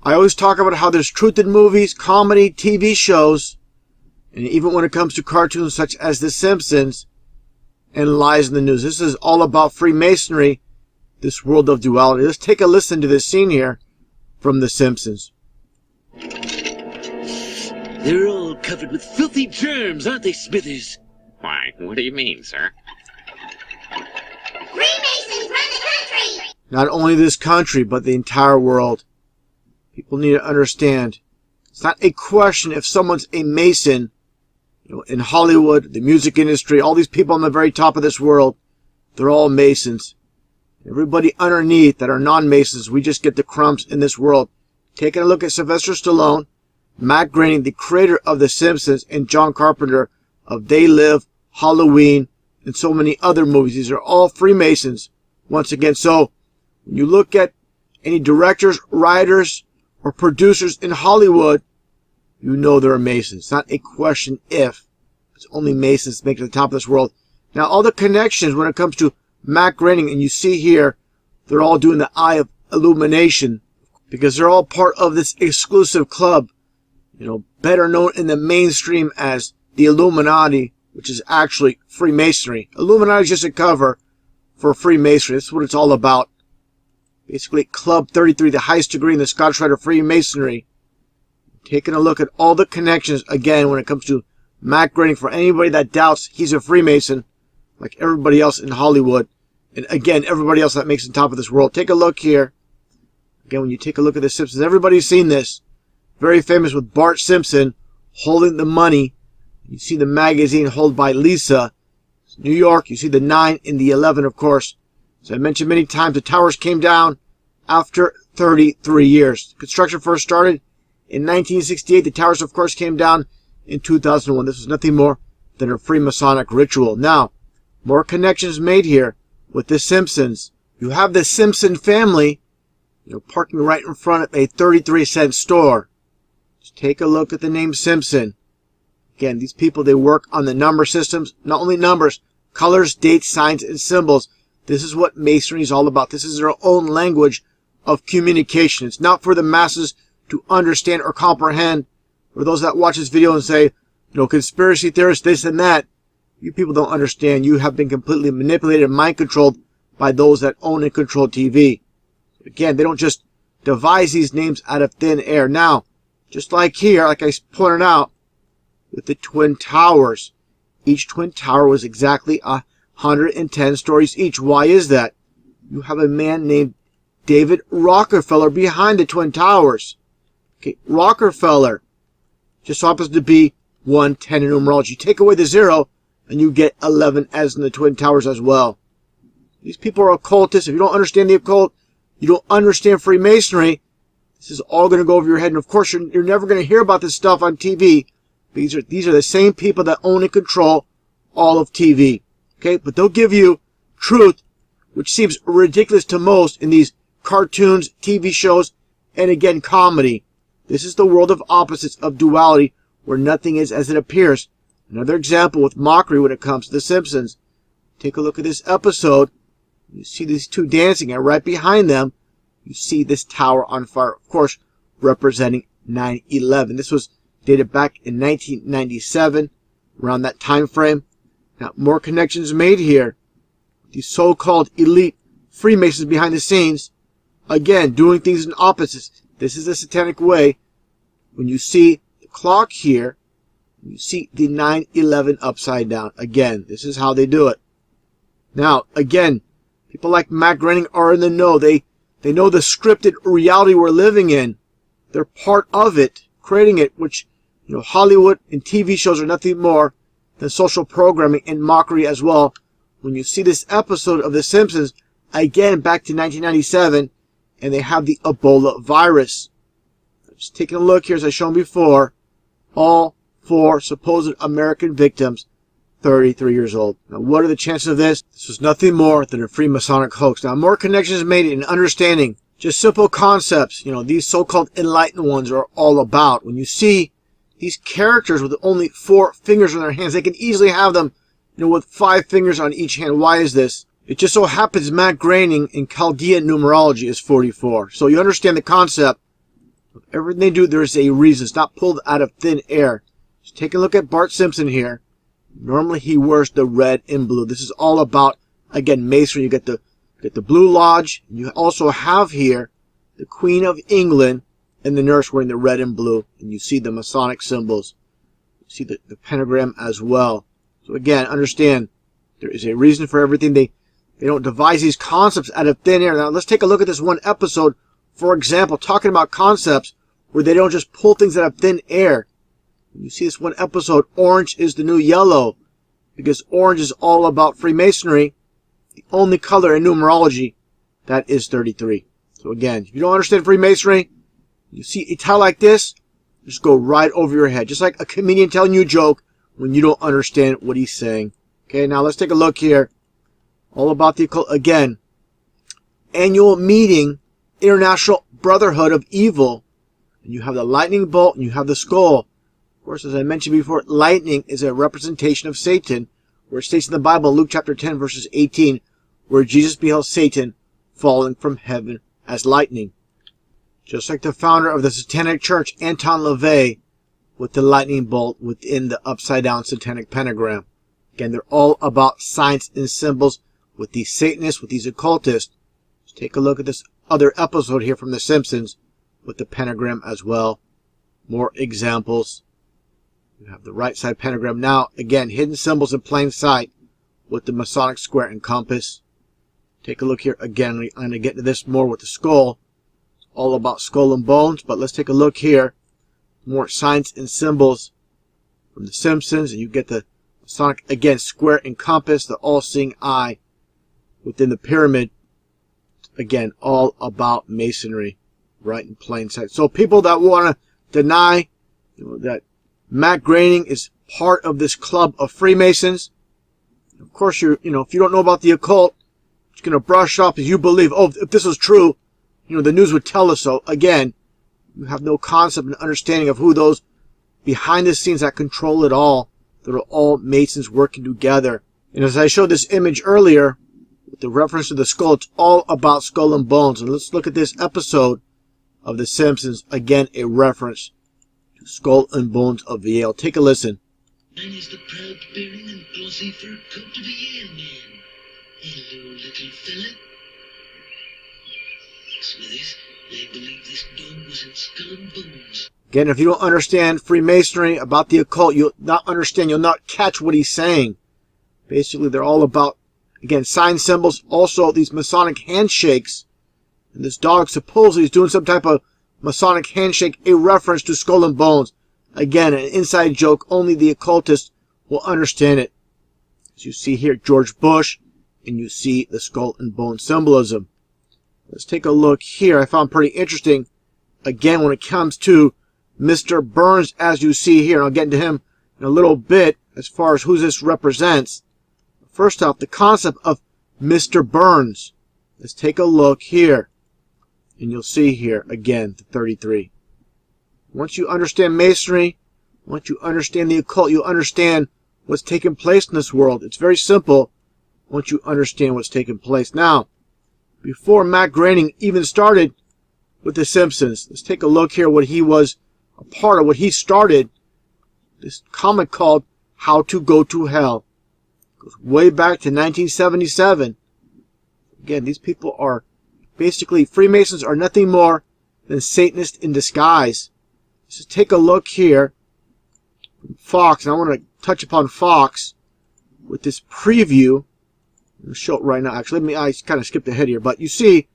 I always talk about how there's truth in movies, comedy, TV shows, and even when it comes to cartoons such as The Simpsons and lies in the news. This is all about Freemasonry, this world of duality. Let's take a listen to this scene here from The Simpsons. They're all covered with filthy germs, aren't they, Smithers? Why, what do you mean, sir? Freemasons run the country! Not only this country, but the entire world. People need to understand. It's not a question if someone's a Mason. In Hollywood, the music industry, all these people on the very top of this world, they're all Masons. Everybody underneath that are non-Masons, we just get the crumbs in this world. Taking a look at Sylvester Stallone, Matt Groening, the creator of The Simpsons, and John Carpenter of They Live, Halloween, and so many other movies. These are all Freemasons. Once again, so when you look at any directors, writers, or producers in Hollywood, you know they're a Mason. It's not a question if. It's only Masons make it to the top of this world. Now, all the connections when it comes to Matt Groening, and you see here, they're all doing the Eye of Illumination because they're all part of this exclusive club, better known in the mainstream as the Illuminati, which is actually Freemasonry. Illuminati is just a cover for Freemasonry. That's what it's all about. Basically, Club 33, the highest degree in the Scottish Rite of Freemasonry. Taking a look at all the connections, again, when it comes to Matt Groening, for anybody that doubts he's a Freemason, like everybody else in Hollywood, and again, everybody else that makes the top of this world. Take a look here. Again, when you take a look at The Simpsons, everybody's seen this. Very famous with Bart Simpson holding the money. You see the magazine held by Lisa. It's New York. You see the 9 and the 11, of course. As I mentioned many times, the towers came down after 33 years. Construction first started in 1968. The towers, of course, came down in 2001. This was nothing more than a Freemasonic ritual. Now, more connections made here with The Simpsons. You have the Simpson family, parking right in front of a 33-cent store. Just take a look at the name Simpson. Again, these people, they work on the number systems. Not only numbers, colors, dates, signs, and symbols. This is what Masonry is all about. This is their own language of communication. It's not for the masses to understand or comprehend. For those that watch this video and say, conspiracy theorists, this and that. You people don't understand. You have been completely manipulated and mind controlled by those that own and control TV. Again, they don't just devise these names out of thin air. Now, just like here, like I pointed out, with the Twin Towers. Each Twin Tower was exactly 110 stories each. Why is that? You have a man named David Rockefeller behind the Twin Towers. Okay, Rockefeller just so happens to be 110 in numerology. You take away the 0, and you get 11 as in the Twin Towers as well. These people are occultists. If you don't understand the occult, you don't understand Freemasonry, this is all going to go over your head. And of course, you're never going to hear about this stuff on TV. These are the same people that own and control all of TV. Okay, but they'll give you truth, which seems ridiculous to most in these cartoons, TV shows, and again, comedy. This is the world of opposites, of duality, where nothing is as it appears. Another example with mockery when it comes to The Simpsons. Take a look at this episode. You see these two dancing, and right behind them, you see this tower on fire, of course, representing 9/11. This was dated back in 1997, around that time frame. Now, more connections made here. These so-called elite Freemasons behind the scenes, again, doing things in opposites. This is the satanic way. When you see the clock here, you see the 9/11 upside down. Again, this is how they do it. Now, again, people like Matt Groening are in the know. They know the scripted reality we're living in. They're part of it, creating it, which, Hollywood and TV shows are nothing more than social programming and mockery as well. When you see this episode of The Simpsons, again, back to 1997, and they have the Ebola virus. Just taking a look here, as I've shown before, all 4 supposed American victims, 33 years old. Now, what are the chances of this? This was nothing more than a Freemasonic hoax. Now, more connections made in understanding just simple concepts, these so-called enlightened ones are all about. When you see these characters with only 4 fingers on their hands, they can easily have them, with 5 fingers on each hand. Why is this? It just so happens Matt Groening in Chaldean numerology is 44. So you understand the concept of Everything they do, there's a reason. It's not pulled out of thin air. Just take a look at Bart Simpson here. Normally he wears the red and blue. This is all about, again, masonry. You get the Blue Lodge. You also have here the Queen of England and the nurse wearing the red and blue. And you see the Masonic symbols. You see the pentagram as well. So again, understand, there is a reason for everything. They don't devise these concepts out of thin air. Now let's take a look at this one episode, for example, talking about concepts where they don't just pull things out of thin air. You see this one episode, Orange is the New Yellow, because orange is all about Freemasonry. The only color in numerology, that is 33. So again, if you don't understand Freemasonry, you see a tile like this, just go right over your head. Just like a comedian telling you a joke when you don't understand what he's saying. Okay, now let's take a look here. All about the occult. Again, annual meeting, International Brotherhood of Evil. And you have the lightning bolt and you have the skull. Of course, as I mentioned before, lightning is a representation of Satan, where it states in the Bible, Luke chapter 10, verses 18, where Jesus beheld Satan falling from heaven as lightning. Just like the founder of the Satanic Church, Anton LaVey, with the lightning bolt within the upside-down satanic pentagram. Again, they're all about signs and symbols with these Satanists, with these occultists. Let's take a look at this other episode here from The Simpsons with the pentagram as well. More examples. You have the right side pentagram. Now, again, hidden symbols in plain sight with the Masonic square and compass. Take a look here again. I'm going to get into this more with the skull. It's all about skull and bones, but let's take a look here. More signs and symbols from The Simpsons, and you get the Masonic, again, square and compass, the all-seeing eye within the pyramid. Again, all about Masonry, right in plain sight. So people that want to deny that Matt Groening is part of this club of Freemasons, of course, if you don't know about the occult, you're going to brush off as you believe, oh, if this was true, the news would tell us so. Again, you have no concept and understanding of who those behind the scenes that control it all. They're all Masons working together. And as I showed this image earlier, with the reference to the skull, it's all about skull and bones. And let's look at this episode of The Simpsons. Again, a reference to skull and bones of Yale. Take a listen. Mine is the proud bearing and glossy fur coat of a Yale man. Hello, little fella. Smithers, I believe this dog was in Skull and Bones. Again, if you don't understand Freemasonry, about the occult, you'll not understand, you'll not catch what he's saying. Basically, they're all about, again, sign symbols, also these Masonic handshakes. And this dog supposedly is doing some type of Masonic handshake, a reference to Skull and Bones. Again, an inside joke, only the occultist will understand it. As you see here, George Bush, and you see the Skull and Bone symbolism. Let's take a look here. I found pretty interesting, again, when it comes to Mr. Burns, as you see here, and I'll get into him in a little bit as far as who this represents. First off, the concept of Mr. Burns. Let's take a look here, and you'll see here, again, the 33. Once you understand Masonry, once you understand the occult, you'll understand what's taking place in this world. It's very simple once you understand what's taking place. Now, before Matt Groening even started with The Simpsons, let's take a look here what he was a part of, what he started, this comic called How to Go to Hell. It goes way back to 1977. Again, these people are basically, Freemasons are nothing more than Satanists in disguise. Let's just take a look here. Fox, and I want to touch upon Fox with this preview. I'm going to show it right now. Actually, I kind of skipped ahead here, but you see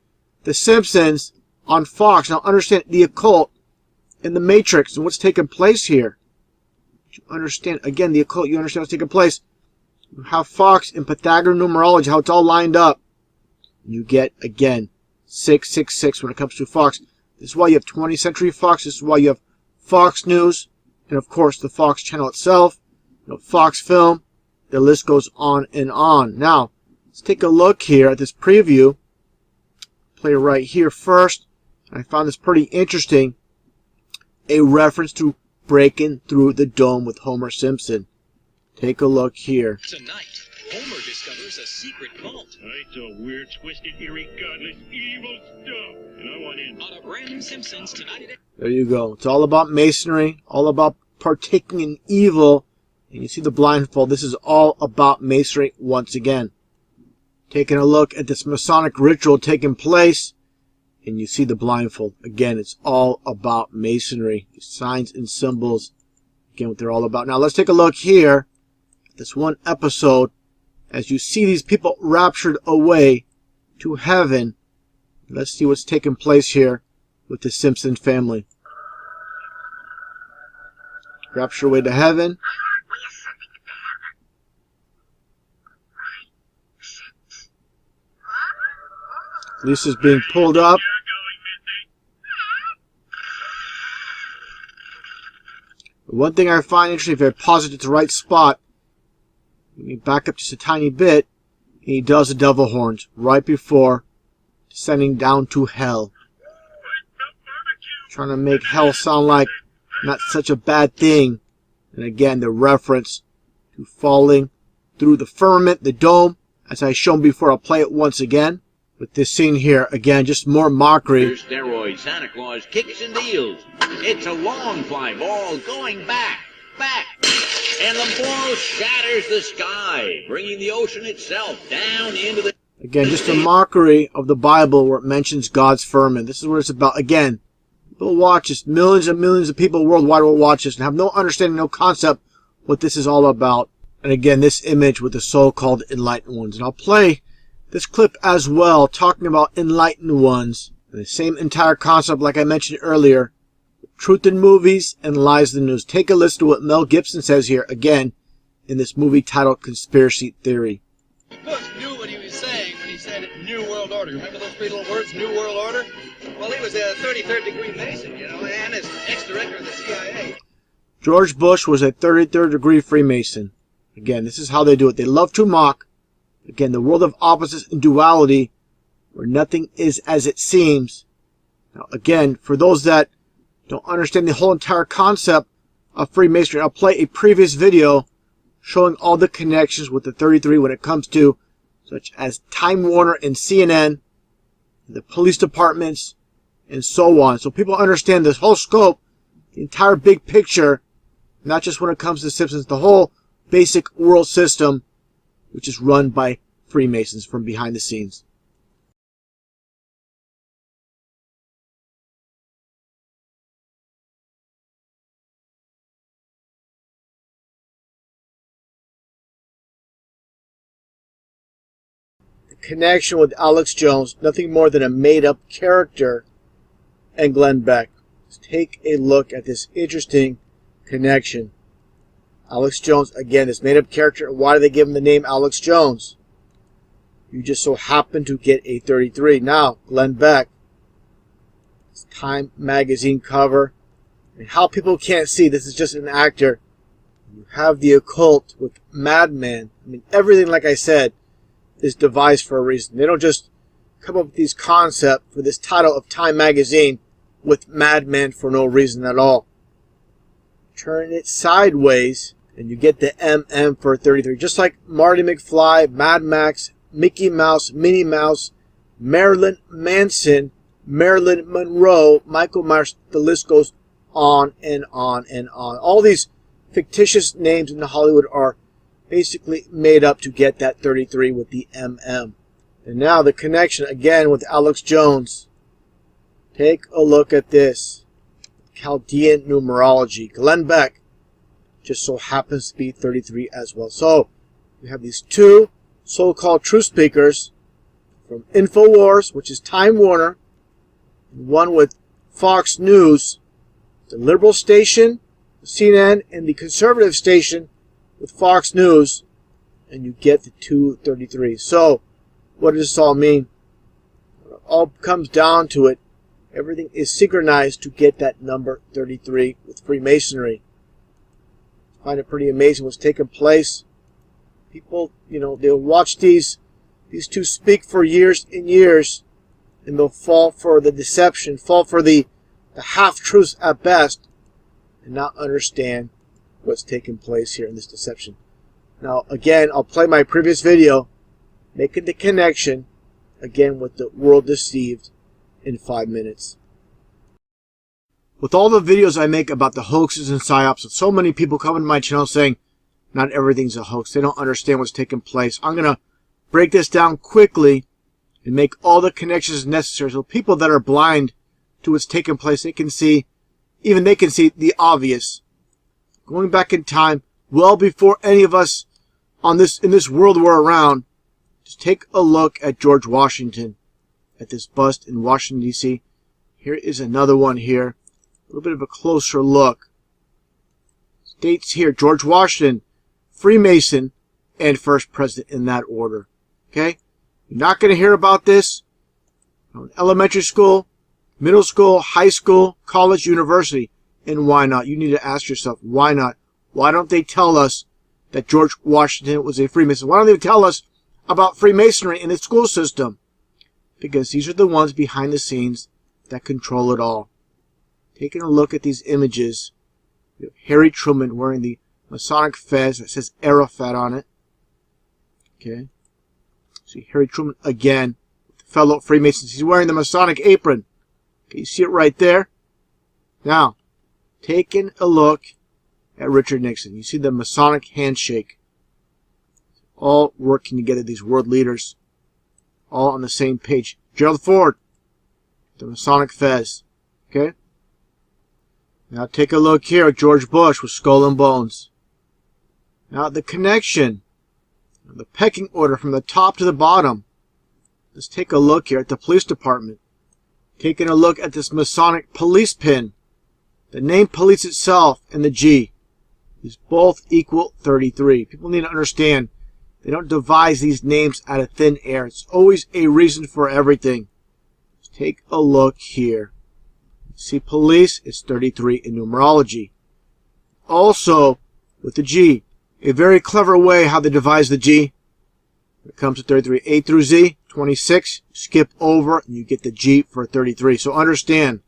The Simpsons on Fox. Now understand the occult and the Matrix and what's taking place here. You understand, again, the occult, you understand what's taking place. You have Fox in Pythagorean numerology, how it's all lined up. You get, again, 666 when it comes to Fox. This is why you have 20th Century Fox. This is why you have Fox News. And, of course, the Fox channel itself. Fox Film. The list goes on and on. Now, let's take a look here at this preview. Play right here first. I found this pretty interesting. A reference to breaking through the dome with Homer Simpson. Take a look here. Tonight, Homer discovers there's a secret cult. I saw weird, twisted, eerie, godless, evil stuff, and I want in. On a brand new Simpsons tonight at There you go. It's all about masonry, all about partaking in evil. And you see the blindfold. This is all about masonry once again. Taking a look at this Masonic ritual taking place, and you see the blindfold. Again, it's all about masonry. These signs and symbols. Again, what they're all about. Now, let's take a look here at this one episode. As you see these people raptured away to heaven. Let's see what's taking place here with the Simpson family. Raptured away to heaven. Lisa's being pulled up. One thing I find interesting, if I pause it at the right spot, let me back up just a tiny bit, and he does the devil horns right before descending down to hell. Trying to make hell sound like not such a bad thing. And again, the reference to falling through the firmament, the dome, as I've shown before. I'll play it once again. With this scene here, again, just more mockery. Here's steroids, Santa Claus kicks and deals. It's a long fly ball going back. And the ball shatters the sky, bringing the ocean itself down into the... Again, just a mockery of the Bible where it mentions God's firmament. This is what it's about. Again, people watch this. Millions and millions of people worldwide will watch this and have no understanding, no concept what this is all about. And again, this image with the so-called enlightened ones. And I'll play this clip as well, talking about enlightened ones. And the same entire concept like I mentioned earlier. Truth in movies and lies in the news. Take a listen to what Mel Gibson says here, again, in this movie titled Conspiracy Theory. Bush knew what he was saying when he said New World Order. Remember those three little words, New World Order? Well, he was a 33rd degree Mason, you know, and as ex-director of the CIA. George Bush was a 33rd degree Freemason. Again, this is how they do it. They love to mock. Again, the world of opposites and duality, where nothing is as it seems. Now, again, for those that don't understand the whole entire concept of Freemasonry, I'll play a previous video showing all the connections with the 33 when it comes to such as Time Warner and CNN, the police departments, and so on. So people understand this whole scope, the entire big picture, not just when it comes to Simpsons, the whole basic world system, which is run by Freemasons from behind the scenes. The connection with Alex Jones, nothing more than a made-up character, and Glenn Beck. Let's take a look at this interesting connection. Alex Jones, again, this made-up character. Why do they give him the name Alex Jones? You just so happen to get a 33. Now, Glenn Beck. It's Time magazine cover. And how people can't see, this is just an actor. You have the occult with Madman. I mean, everything, like I said, is devised for a reason. They don't just come up with these concepts for this title of Time magazine with Madman for no reason at all. Turn it sideways, and you get the MM for 33. Just like Marty McFly, Mad Max, Mickey Mouse, Minnie Mouse, Marilyn Manson, Marilyn Monroe, Michael Myers, the list goes on and on and on. All these fictitious names in Hollywood are basically made up to get that 33 with the MM. And now the connection again with Alex Jones. Take a look at this. Chaldean numerology. Glenn Beck just so happens to be 33 as well. So we have these two so-called truth speakers from InfoWars, which is Time Warner, and one with Fox News, the liberal station, CNN, and the conservative station with Fox News, and you get the 233. So what does this all mean? It all comes down to it. Everything is synchronized to get that number 33 with Freemasonry. I find it pretty amazing what's taking place. People, you know, they'll watch these two speak for years and years, and they'll fall for the deception, fall for the half-truths at best, and not understand what's taking place here in this deception. Now, again, I'll play my previous video making the connection, again, with the world deceived in 5 minutes. With all the videos I make about the hoaxes and psyops, with so many people coming to my channel saying not everything's a hoax, they don't understand what's taking place, I'm going to break this down quickly and make all the connections necessary so people that are blind to what's taking place, they can see, even they can see the obvious. Going back in time, well before any of us in this world were around, just take a look at George Washington, at this bust in Washington, D.C. Here is another one here. A little bit of a closer look. Dates here, George Washington, Freemason, and first president in that order. Okay? You're not going to hear about this in elementary school, middle school, high school, college, university. And why not? You need to ask yourself, why not? Why don't they tell us that George Washington was a Freemason? Why don't they tell us about Freemasonry in the school system? Because these are the ones behind the scenes that control it all. Taking a look at these images, you have Harry Truman wearing the Masonic fez that says Arafat on it. Okay. See Harry Truman again, with fellow Freemasons. He's wearing the Masonic apron. Okay, you see it right there? Now, taking a look at Richard Nixon. You see the Masonic handshake. All working together, these world leaders. All on the same page. Gerald Ford, the Masonic fez. Okay? Now take a look here at George Bush with Skull and Bones. Now the connection, the pecking order from the top to the bottom. Let's take a look here at the police department. Taking a look at this Masonic police pin. The name police itself and the G. These both equal 33. People need to understand they don't devise these names out of thin air. It's always a reason for everything. Let's take a look here. See, police is 33 in numerology. Also, with the G, a very clever way how they devise the G. When it comes to 33, A through Z, 26, skip over, and you get the G for 33. So understand,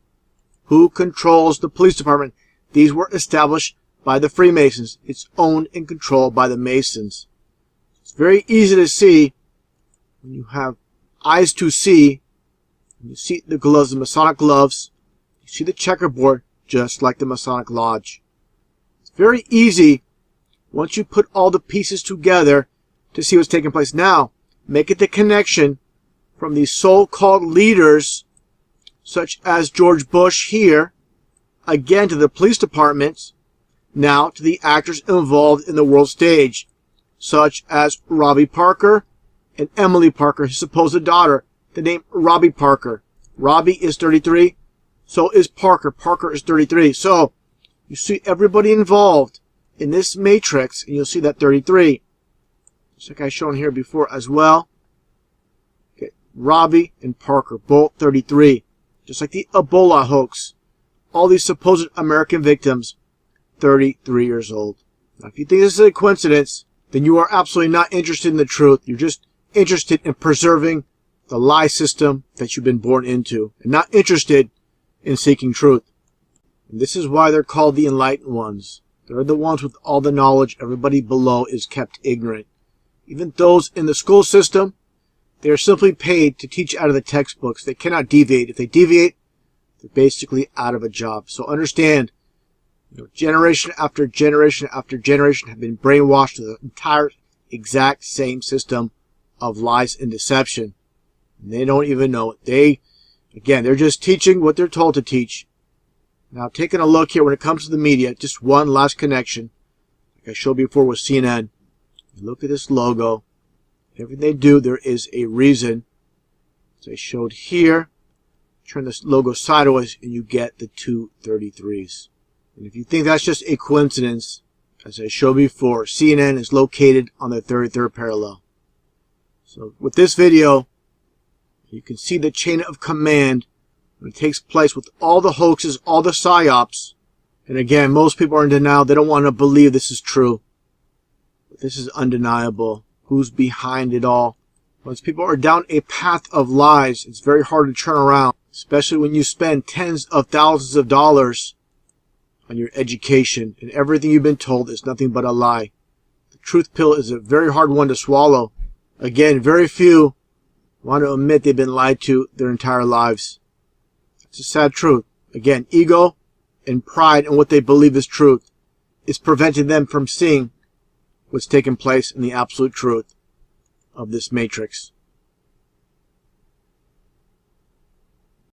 who controls the police department? These were established by the Freemasons. It's owned and controlled by the Masons. It's very easy to see when you have eyes to see. You see the gloves, the Masonic gloves. See the checkerboard, just like the Masonic Lodge. It's very easy, once you put all the pieces together, to see what's taking place. Now, make it the connection from these so-called leaders, such as George Bush here, again to the police departments, now to the actors involved in the world stage, such as Robbie Parker and Emily Parker, his supposed daughter, the name Robbie Parker. Robbie is 33. So is Parker. Parker is 33. So, you see everybody involved in this matrix, and you'll see that 33. Just like I've shown here before as well. Okay, Robbie and Parker, both 33. Just like the Ebola hoax. All these supposed American victims, 33 years old. Now, if you think this is a coincidence, then you are absolutely not interested in the truth. You're just interested in preserving the lie system that you've been born into, and not interested in seeking truth. And this is why they're called the enlightened ones. They're the ones with all the knowledge. Everybody below is kept ignorant. Even those in the school system, they are simply paid to teach out of the textbooks. They cannot deviate. If they deviate, they're basically out of a job. So understand, generation after generation after generation have been brainwashed to the entire exact same system of lies and deception. And they don't even know it. Again, they're just teaching what they're told to teach. Now, taking a look here when it comes to the media, just one last connection. Like I showed before with CNN. Look at this logo. Everything they do, there is a reason. As I showed here, turn this logo sideways and you get the 233s. And if you think that's just a coincidence, as I showed before, CNN is located on the 33rd parallel. So with this video, you can see the chain of command when it takes place with all the hoaxes, all the psyops. And again, most people are in denial. They don't want to believe this is true. But this is undeniable. Who's behind it all? Once people are down a path of lies, it's very hard to turn around, especially when you spend tens of thousands of dollars on your education and everything you've been told is nothing but a lie. The truth pill is a very hard one to swallow. Again, very few want to admit they've been lied to their entire lives. It's a sad truth. Again, ego and pride in what they believe is truth is preventing them from seeing what's taking place in the absolute truth of this matrix.